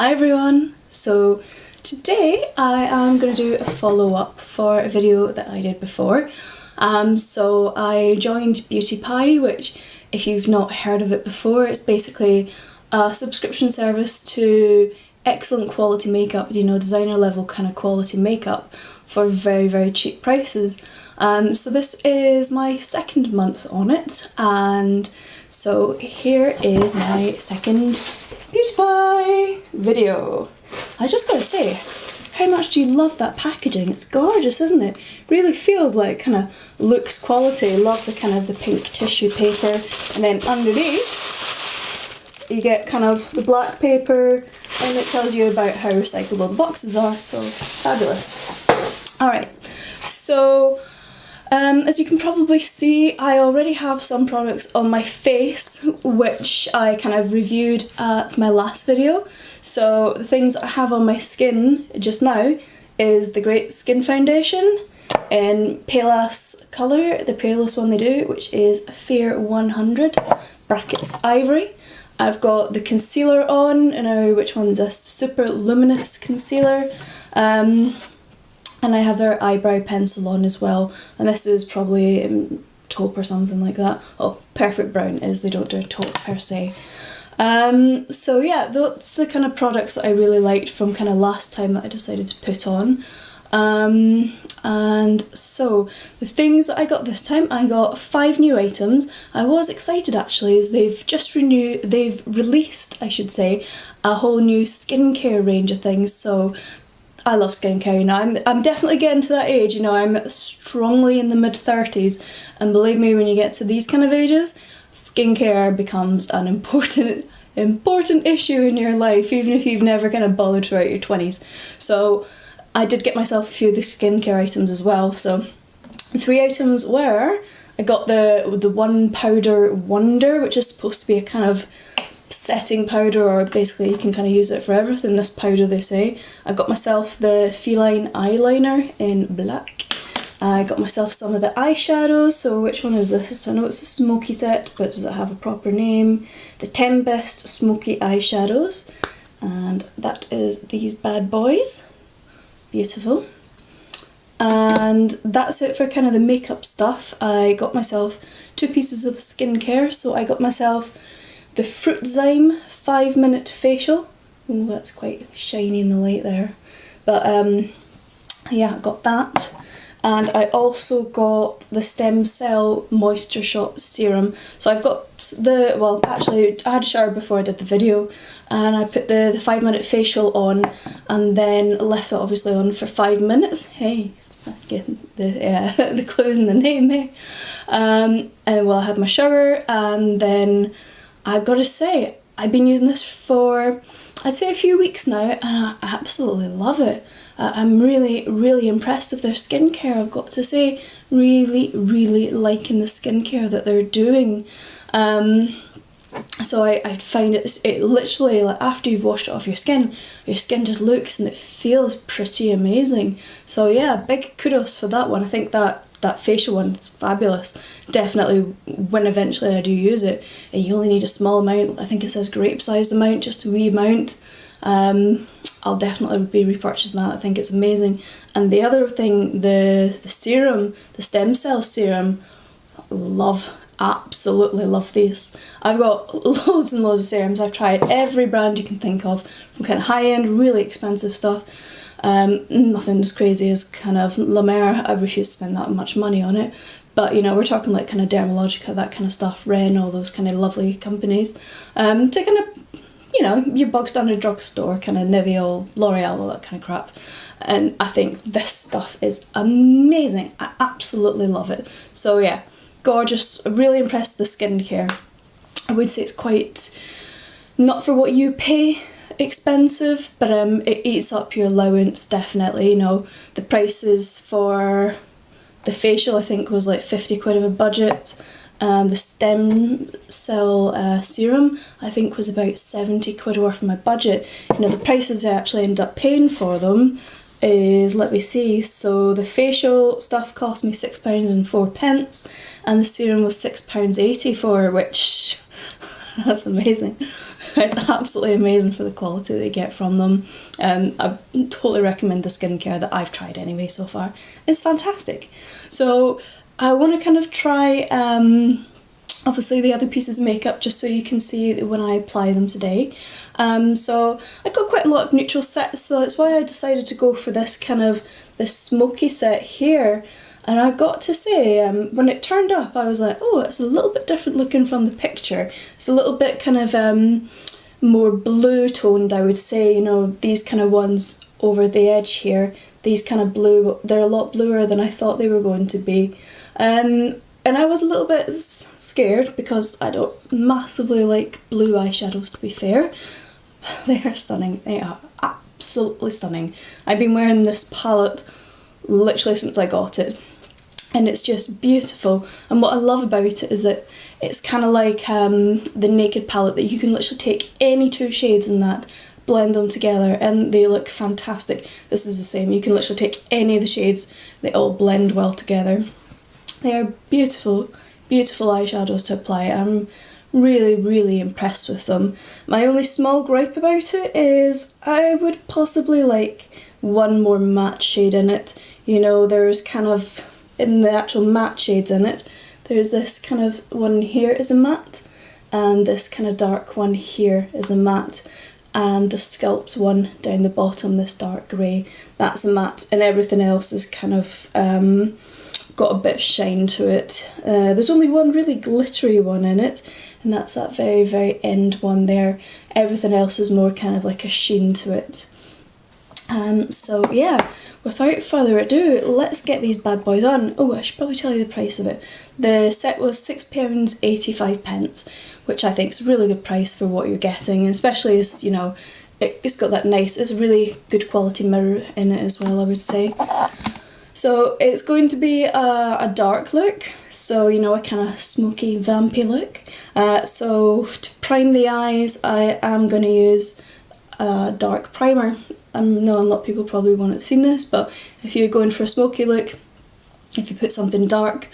Hi everyone! So today I am going to do a follow-up for a video that I did before. So I joined Beauty Pie, which if you've not heard of it before, it's basically a subscription service to excellent quality makeup, you know, designer level kind of quality makeup for very cheap prices. So this is my second month on it, and so here is my second Beauty Pie video. I just gotta say, how much do you love that packaging? It's gorgeous, isn't it? Really feels like kind of luxe quality. Love the kind of the pink tissue paper, and then underneath you get kind of the black paper, and it tells you about how recyclable the boxes are, so fabulous. Alright, so as you can probably see, I already have some products on my face which I kind of reviewed at my last video. So the things I have on my skin just now is the Great Skin Foundation in Payless colour, the palest one they do, which is Fair 100 brackets Ivory. I've got the concealer on, which one's this? Super Luminous Concealer. And I have their eyebrow pencil on as well, and this is probably taupe or something like that. Oh, Perfect Brown is, they don't do taupe per se. So yeah, that's the kind of products that I really liked from kind of last time that I decided to put on. And so the things that I got this time, I got 5 new items. I was excited actually, as they've released, I should say, a whole new skincare range of things. So I love skincare, you know, I'm definitely getting to that age, you know, I'm strongly in the mid-30s, and believe me, when you get to these kind of ages, skincare becomes an important issue in your life, even if you've never kind of bothered throughout your 20s. So I did get myself a few of the skincare items as well. So the 3 items were, I got the One Powder Wonder, which is supposed to be a kind of setting powder, or basically you can kind of use it for everything, this powder they say. I got myself the Feline Eyeliner in black. I got myself some of the eyeshadows. So which one is this? I know it's a smoky set, but does it have a proper name? The 10 Best Smoky Eyeshadows, and that is these bad boys. Beautiful. And that's it for kind of the makeup stuff. I got myself 2 pieces of skincare. So I got myself the Fruityzme 5-minute facial. Oh, that's quite shiny in the light there. But yeah, I got that. And I also got the Stem Cell Moisture Shot Serum. So I've got well actually I had a shower before I did the video, and I put the 5-minute facial on and then left it obviously on for 5 minutes. Hey, getting the clues in the name, hey. And well, I had my shower, and then I've got to say, I've been using this for, I'd say, a few weeks now, and I absolutely love it. I'm really impressed with their skincare, I've got to say. Really liking the skincare that they're doing. So I find it literally, like, after you've washed it off your skin just looks and it feels pretty amazing. So yeah, big kudos for that one. I think that facial one is fabulous. Definitely, when eventually I do use it, you only need a small amount. I think it says grape-sized amount, just a wee amount. I'll definitely be repurchasing that. I think it's amazing. And the other thing, the serum, the stem cell serum, absolutely love these. I've got loads and loads of serums. I've tried every brand you can think of, from kind of high-end, really expensive stuff. Nothing as crazy as kind of La Mer. I refuse to spend that much money on it, but you know, we're talking like kind of Dermalogica, that kind of stuff, Ren, all those kind of lovely companies, to kind of, you know, your bog standard drugstore, kind of Nivea, L'Oreal, all that kind of crap. And I think this stuff is amazing. I absolutely love it. So yeah, gorgeous. Really impressed with the skincare. I would say it's quite, not for what you pay, expensive, but it eats up your allowance, definitely. You know, the prices for the facial I think was like 50 quid of a budget, and the stem cell serum I think was about 70 quid worth of my budget. You know, the prices I actually ended up paying for them is, let me see, so the facial stuff cost me £6.04 and the serum was £6.84, which that's amazing. It's absolutely amazing for the quality that you get from them. I totally recommend the skincare that I've tried anyway so far. It's fantastic. So I want to kind of try obviously the other pieces of makeup just so you can see when I apply them today. So I got quite a lot of neutral sets, so that's why I decided to go for this smoky set here. And I've got to say, when it turned up, I was like, oh, it's a little bit different looking from the picture. It's a little bit kind of more blue toned, I would say. You know, these kind of ones over the edge here, these kind of blue, they're a lot bluer than I thought they were going to be. And I was a little bit scared because I don't massively like blue eyeshadows, to be fair. They are stunning. They are absolutely stunning. I've been wearing this palette literally since I got it. And it's just beautiful, and what I love about it is that it's kind of like the Naked palette, that you can literally take any two shades in that, blend them together, and they look fantastic. This is the same, you can literally take any of the shades, they all blend well together. They are beautiful, beautiful eyeshadows to apply. I'm really impressed with them. My only small gripe about it is I would possibly like one more matte shade in it. You know, there's kind of, in the actual matte shades in it, there's this kind of one here is a matte, and this kind of dark one here is a matte, and the Sculpt one down the bottom, this dark grey, that's a matte, and everything else is kind of got a bit of shine to it. There's only one really glittery one in it, and that's that very end one there. Everything else is more kind of like a sheen to it. So yeah, without further ado, let's get these bad boys on. Oh, I should probably tell you the price of it. The set was £6.85, which I think is a really good price for what you're getting, and especially as, you know, it's got that nice, it's a really good quality mirror in it as well, I would say. So it's going to be a dark look, so, you know, a kind of smoky, vampy look. So to prime the eyes, I am going to use a dark primer. I know a lot of people probably won't have seen this, but if you're going for a smoky look, if you put something dark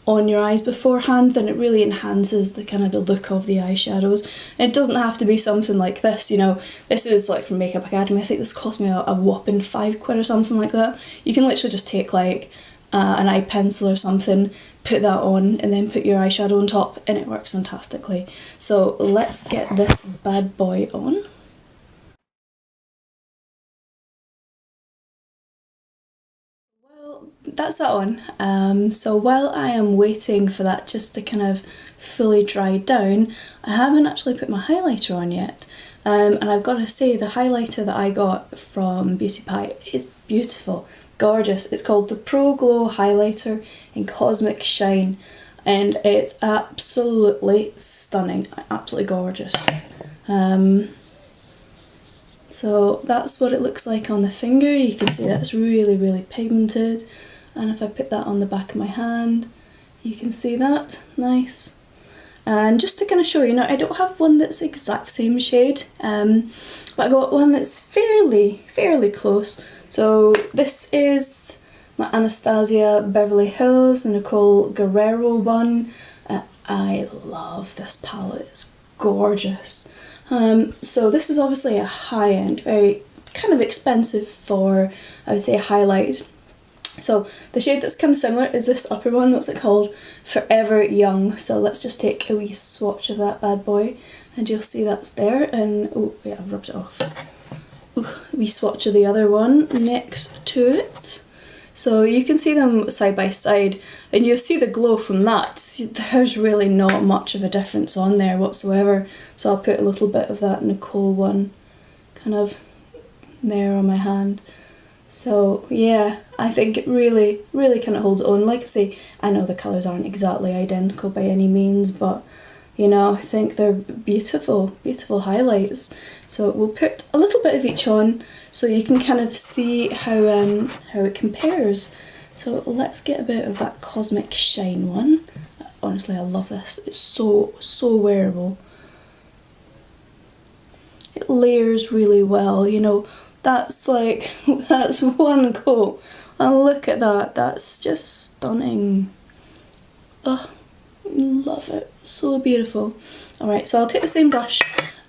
on your eyes beforehand, then it really enhances the kind of the look of the eyeshadows. It doesn't have to be something like this, you know, this is like from Makeup Academy. I think this cost me a whopping £5 or something like that. You can literally just take like an eye pencil or something, put that on, and then put your eyeshadow on top, and it works fantastically. So let's get this bad boy on. That's that on. So while I am waiting for that just to kind of fully dry down, I haven't actually put my highlighter on yet. And I've got to say, the highlighter that I got from Beauty Pie is beautiful, gorgeous. It's called the Pro Glow Highlighter in Cosmic Shine, and it's absolutely stunning, absolutely gorgeous. So that's what it looks like on the finger. You can see that's really pigmented. And if I put that on the back of my hand, you can see that, nice. And just to kind of show you, now I don't have one that's the exact same shade, but I got one that's fairly close. So this is my Anastasia Beverly Hills Nicole Guerrero one. I love this palette, it's gorgeous. So this is obviously a high-end, very kind of expensive for, I would say, a highlight. So the shade that's kind of similar is this upper one. What's it called? Forever Young. So let's just take a wee swatch of that bad boy, and you'll see that's there. And oh yeah, I've rubbed it off. Ooh, wee swatch of the other one next to it. So you can see them side by side, and you'll see the glow from that. There's really not much of a difference on there whatsoever. So I'll put a little bit of that Nicole one kind of there on my hand. So yeah, I think it really kind of holds its own. Like I say, I know the colours aren't exactly identical by any means, but you know, I think they're beautiful highlights. So we'll put a little bit of each on so you can kind of see how it compares. So let's get a bit of that Cosmic Shine one. Honestly, I love this. It's so wearable. It layers really well, you know. That's like, that's one coat, and look at that, that's just stunning. Oh, love it, so beautiful. Alright, so I'll take the same brush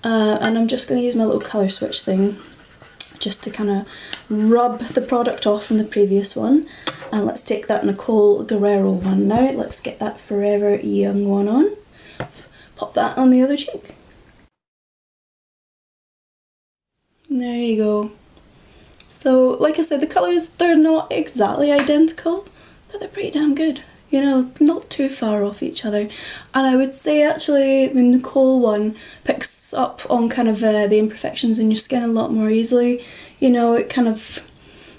and I'm just going to use my little colour switch thing just to kind of rub the product off from the previous one. And let's take that Nicole Guerrero one now. Let's get that Forever Young one on. Pop that on the other cheek. There you go. So, like I said, the colours, they're not exactly identical, but they're pretty damn good. You know, not too far off each other. And I would say actually the Nicole one picks up on kind of the imperfections in your skin a lot more easily. You know, it kind of,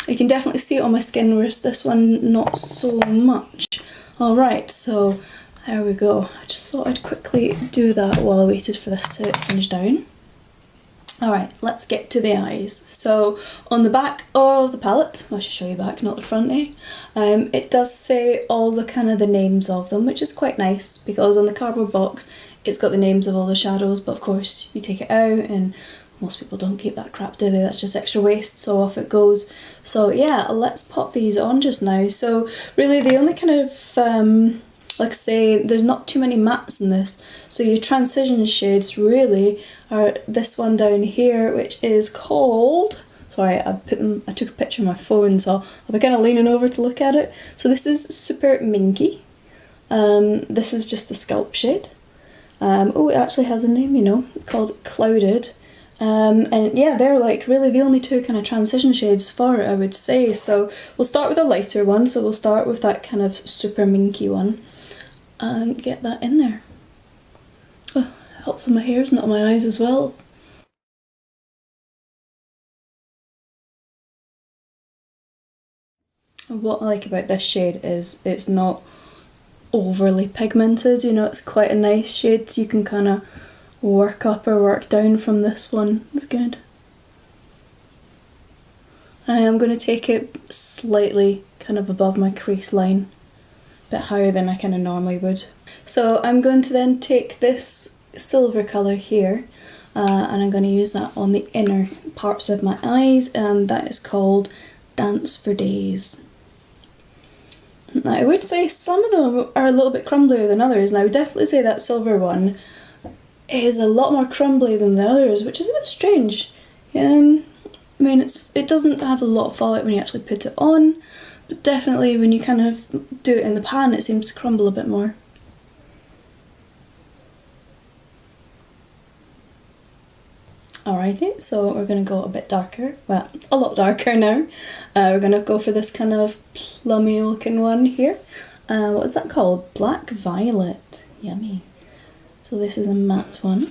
you can definitely see it on my skin, whereas this one not so much. Alright, so there we go. I just thought I'd quickly do that while I waited for this to finish down. Alright, let's get to the eyes. So on the back of the palette, I should show you back, not the front, it does say all the kind of the names of them, which is quite nice because on the cardboard box it's got the names of all the shadows, but of course you take it out and most people don't keep that crap, do they? That's just extra waste, so off it goes. So yeah, let's pop these on just now. So really the only kind of like I say, there's not too many mattes in this, so your transition shades really are this one down here, which is called, sorry, I took a picture of my phone, so I'll be kind of leaning over to look at it. So this is Super Minky. This is just the Sculpt shade. Oh, it actually has a name, you know, it's called Clouded. And yeah, they're like really the only two kind of transition shades for it, I would say. So we'll start with a lighter one, so we'll start with that kind of Super Minky one. And get that in there. Oh, helps with my hairs, not my eyes as well. And what I like about this shade is it's not overly pigmented, you know, it's quite a nice shade, so you can kind of work up or work down from this one. It's good. I am going to take it slightly kind of above my crease line. Bit higher than I kind of normally would. So I'm going to then take this silver colour here and I'm going to use that on the inner parts of my eyes, and that is called Dance for Days. Now I would say some of them are a little bit crumblier than others, and I would definitely say that silver one is a lot more crumbly than the others, which is a bit strange. I mean, it doesn't have a lot of fallout when you actually put it on, but definitely when you kind of do it in the pan it seems to crumble a bit more. Alrighty, so we're going to go a bit darker, well, a lot darker now. We're going to go for this kind of plummy looking one here. What is that called? Black Violet. Yummy. So this is a matte one.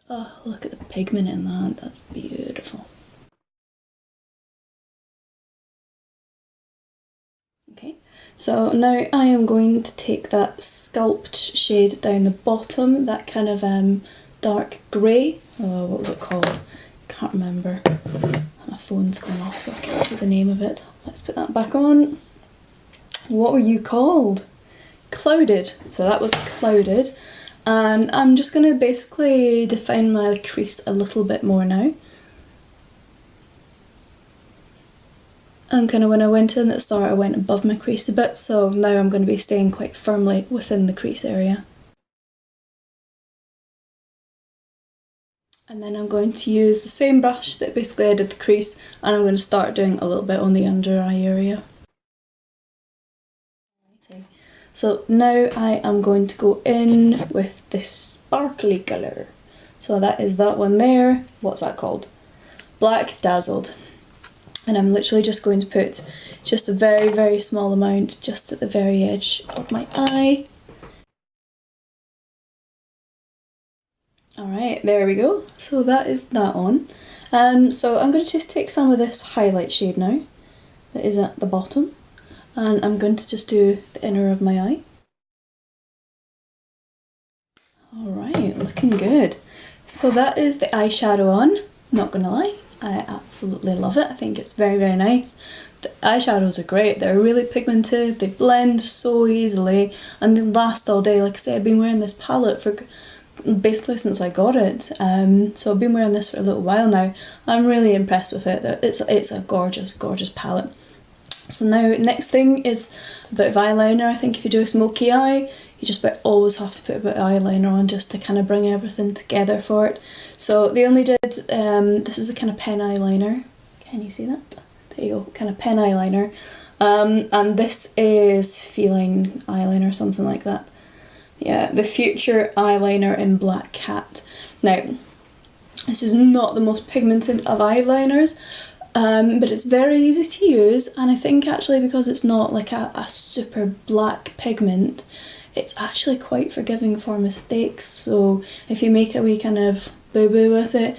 Oh, look at the pigment in that, that's beautiful. Okay, so now I am going to take that Sculpt shade down the bottom, that kind of dark grey. Oh, what was it called? Can't remember. My phone's gone off so I can't see the name of it. Let's put that back on. What were you called? Clouded. So that was Clouded. And I'm just going to basically define my crease a little bit more now. And kind of when I went in at the start I went above my crease a bit, so now I'm going to be staying quite firmly within the crease area. And then I'm going to use the same brush that basically I did the crease, and I'm going to start doing a little bit on the under eye area. So now I am going to go in with this sparkly colour. So that is that one there. What's that called? Black Dazzled. And I'm literally just going to put just a very, very small amount just at the very edge of my eye. Alright, there we go. So that is that on. So I'm going to just take some of this highlight shade now that is at the bottom, and I'm going to just do the inner of my eye. Alright, looking good. So that is the eyeshadow on, not gonna lie. I absolutely love it. I think it's very, very nice. The eyeshadows are great. They're really pigmented, they blend so easily, and they last all day. Like I say, I've been wearing this palette for basically since I got it. So I've been wearing this for a little while now. I'm really impressed with it. It's a gorgeous, gorgeous palette. So now, next thing is a bit of eyeliner. I think if you do a smoky eye, you you just about always have to put a bit of eyeliner on just to kind of bring everything together for it. So they only did, this is a kind of pen eyeliner. Can you see that? There you go, kind of pen eyeliner. And this is feeling eyeliner, something like that. Yeah, the Future Eyeliner in Black Cat. Now, this is not the most pigmented of eyeliners, but it's very easy to use, and I think actually because it's not like a super black pigment, it's actually quite forgiving for mistakes. So if you make a wee kind of boo-boo with it,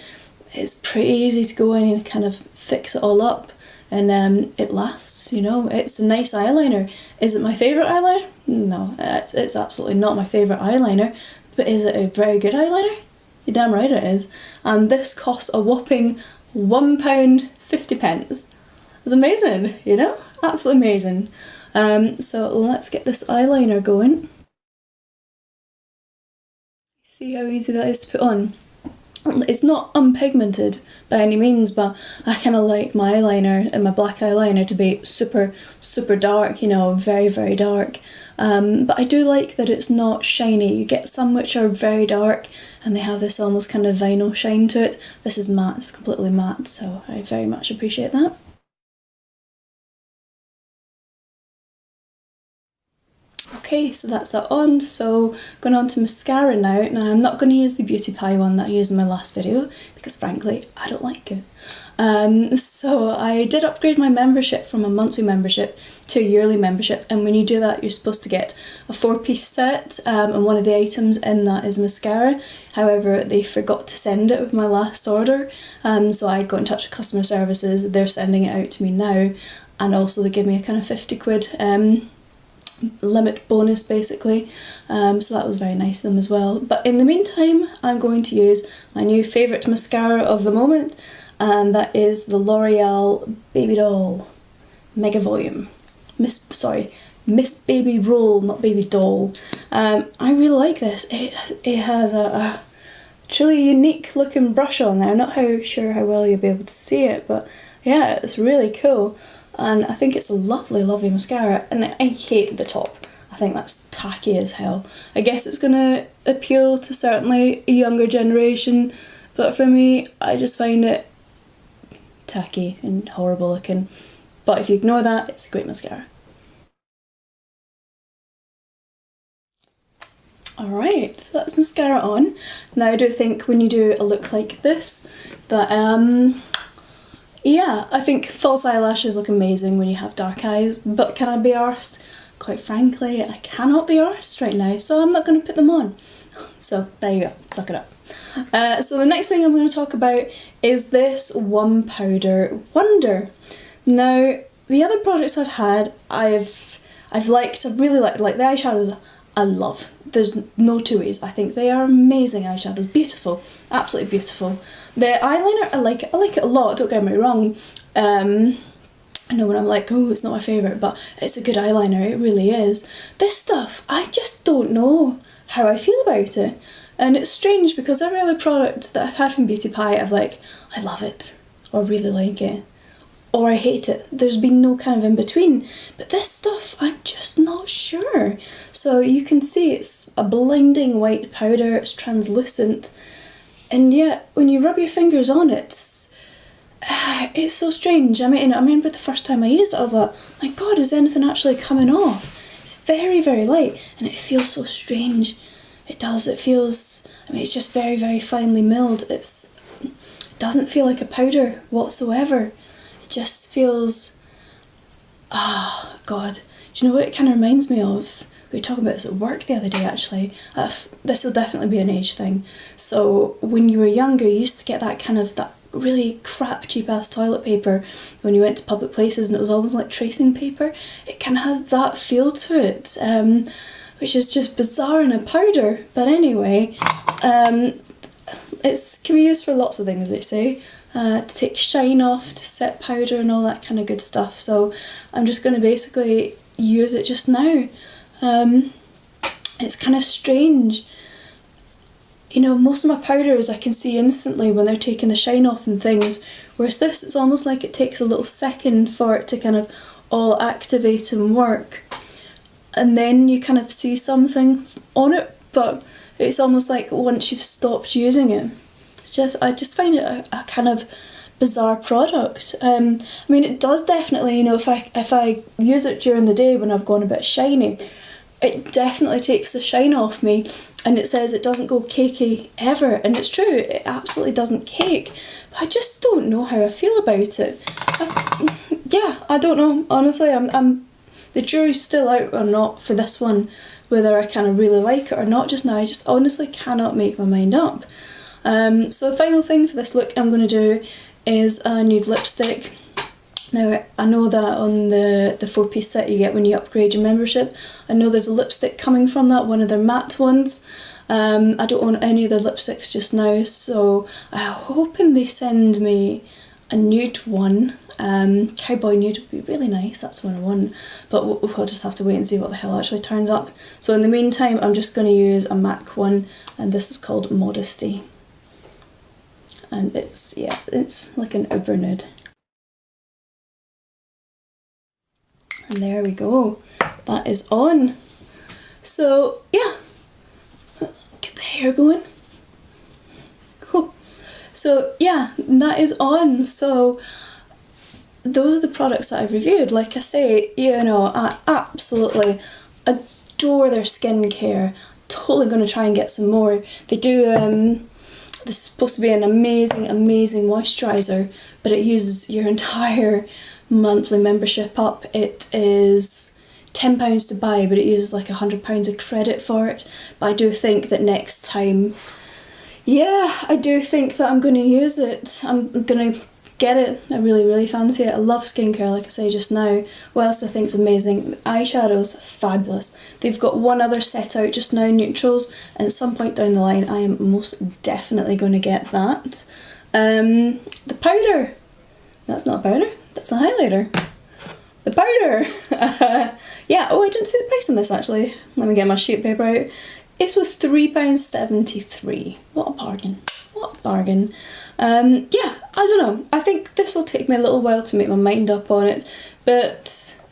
it's pretty easy to go in and kind of fix it all up, and it lasts, you know. It's a nice eyeliner. Is it my favourite eyeliner? No, it's absolutely not my favourite eyeliner, but is it a very good eyeliner? You're damn right it is. And this costs a whopping £1.50. It's amazing, you know? Absolutely amazing. So let's get this eyeliner going. See how easy that is to put on? It's not unpigmented by any means, but I kind of like my eyeliner and my black eyeliner to be super, super dark, you know, very, very dark. But I do like that it's not shiny. You get some which are very dark and they have this almost kind of vinyl shine to it. This is matte, it's completely matte, so I very much appreciate that. Okay, so that's that on, so going on to mascara now. Now I'm not going to use the Beauty Pie one that I used in my last video, because frankly, I don't like it. So I did upgrade my membership from a monthly membership to a yearly membership, and when you do that you're supposed to get a 4-piece set, and one of the items in that is mascara. However, they forgot to send it with my last order, so I got in touch with customer services. They're sending it out to me now, and also they give me a kind of 50 quid limit bonus basically, so that was very nice of them as well. But in the meantime, I'm going to use my new favourite mascara of the moment, and that is the L'Oreal Baby Doll Mega Volume. Miss Baby Roll, not Baby Doll. I really like this. It has a truly unique looking brush on there. I'm not sure how well you'll be able to see it, but yeah, it's really cool. And I think it's a lovely, lovely mascara, and I hate the top. I think that's tacky as hell. I guess it's going to appeal to certainly a younger generation, but for me, I just find it tacky and horrible looking. But if you ignore that, it's a great mascara. Alright, so that's mascara on. Now I do think when you do a look like this, that yeah, I think false eyelashes look amazing when you have dark eyes, but can I be arsed? Quite frankly, I cannot be arsed right now, so I'm not going to put them on. So there you go, suck it up. So the next thing I'm going to talk about is this One Powder Wonder. Now, the other products I've had, I've really liked, like the eyeshadows, I love. There's no two ways. I think they are amazing eyeshadows, beautiful, absolutely beautiful. The eyeliner, I like it a lot, don't get me wrong. I know when I'm like, oh, it's not my favourite, but it's a good eyeliner, it really is. This stuff, I just don't know how I feel about it. And it's strange because every other product that I've had from Beauty Pie, I've like, I love it, or really like it, or I hate it. There's been no kind of in between. But this stuff, I'm just not sure. So you can see it's a blinding white powder, it's translucent, and yet when you rub your fingers on it, it's so strange. I mean, I remember the first time I used it, I was like, my god, is anything actually coming off? It's very, very light, and it feels so strange. It does, it feels, I mean, it's just very, very finely milled. It doesn't feel like a powder whatsoever. It just feels, oh god. Do you know what it kind of reminds me of? We were talking about this at work the other day actually. This will definitely be an age thing. So when you were younger, you used to get that kind of, that really crap cheap ass toilet paper when you went to public places, and it was almost like tracing paper. It kind of has that feel to it, which is just bizarre in a powder. But anyway, it can be used for lots of things, they say. To take shine off, to set powder and all that kind of good stuff. So I'm just going to basically use it just now. It's kind of strange. You know, most of my powders I can see instantly when they're taking the shine off and things, whereas this, it's almost like it takes a little second for it to kind of all activate and work. and then you kind of see something on it, but it's almost like once you've stopped using it, I just find it a kind of bizarre product. I mean, it does definitely, you know, if I use it during the day when I've gone a bit shiny, it definitely takes the shine off me, and it says it doesn't go cakey ever, and it's true, it absolutely doesn't cake, but I just don't know how I feel about it. Yeah, I don't know, honestly. I'm the jury's still out or not for this one, whether I kind of really like it or not just now. I just honestly cannot make my mind up. So the final thing for this look I'm going to do is a nude lipstick. Now, I know that on the 4-piece set you get when you upgrade your membership, I know there's a lipstick coming from that, one of their matte ones. I don't own any of their lipsticks just now, so I'm hoping they send me a nude one. Cowboy nude would be really nice, that's what I want, but we'll just have to wait and see what the hell actually turns up. So in the meantime, I'm just going to use a MAC one, and this is called Modesty. And it's, yeah, it's like an uber nude. And there we go, that is on. So yeah, get the hair going. Cool. So yeah, that is on. So those are the products that I've reviewed. Like I say, you know, I absolutely adore their skincare. Totally going to try and get some more. They do, this is supposed to be an amazing, amazing moisturiser, but it uses your entire monthly membership up. It is £10 to buy, but it uses like £100 of credit for it. But I do think that next time, yeah, I do think that I'm going to use it. I'm going to get it. I really, really fancy it. I love skincare, like I say just now. What else do I think is amazing? Eyeshadows, fabulous. They've got one other set out just now, neutrals, and at some point down the line I am most definitely going to get that. The powder, that's not a powder, that's a highlighter. The powder! Yeah, oh, I didn't see the price on this actually. Let me get my sheet paper out. This was £3.73. What a bargain. What a bargain. Yeah, I don't know. I think this will take me a little while to make my mind up on it, but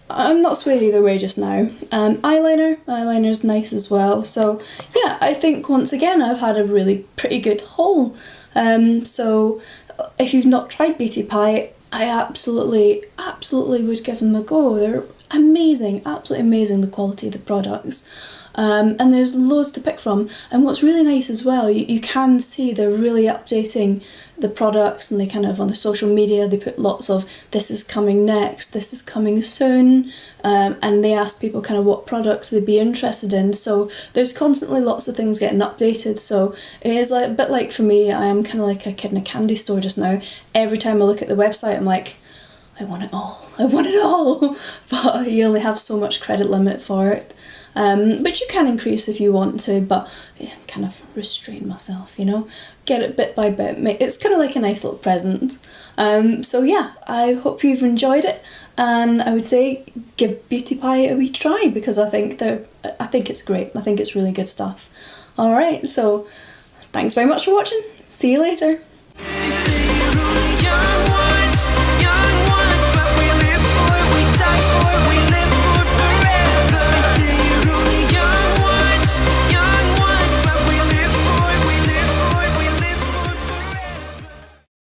I'm not swayed either way just now. Eyeliner's nice as well. So yeah, I think once again I've had a really pretty good haul. So if you've not tried Beauty Pie, I absolutely would give them a go. They're amazing, absolutely amazing, the quality of the products. And there's loads to pick from, and what's really nice as well, you can see they're really updating the products, and they kind of, on the social media, they put lots of this is coming next, this is coming soon, and they ask people kind of what products they'd be interested in, so there's constantly lots of things getting updated. So it is like a bit like, for me, I am kind of like a kid in a candy store just now. Every time I look at the website I'm like, I want it all, I want it all, but you only have so much credit limit for it. But you can increase if you want to, but kind of restrain myself, you know, get it bit by bit. It's kind of like a nice little present. So yeah, I hope you've enjoyed it, and I would say give Beauty Pie a wee try, because I think it's great. I think it's really good stuff. Alright, so thanks very much for watching. See you later.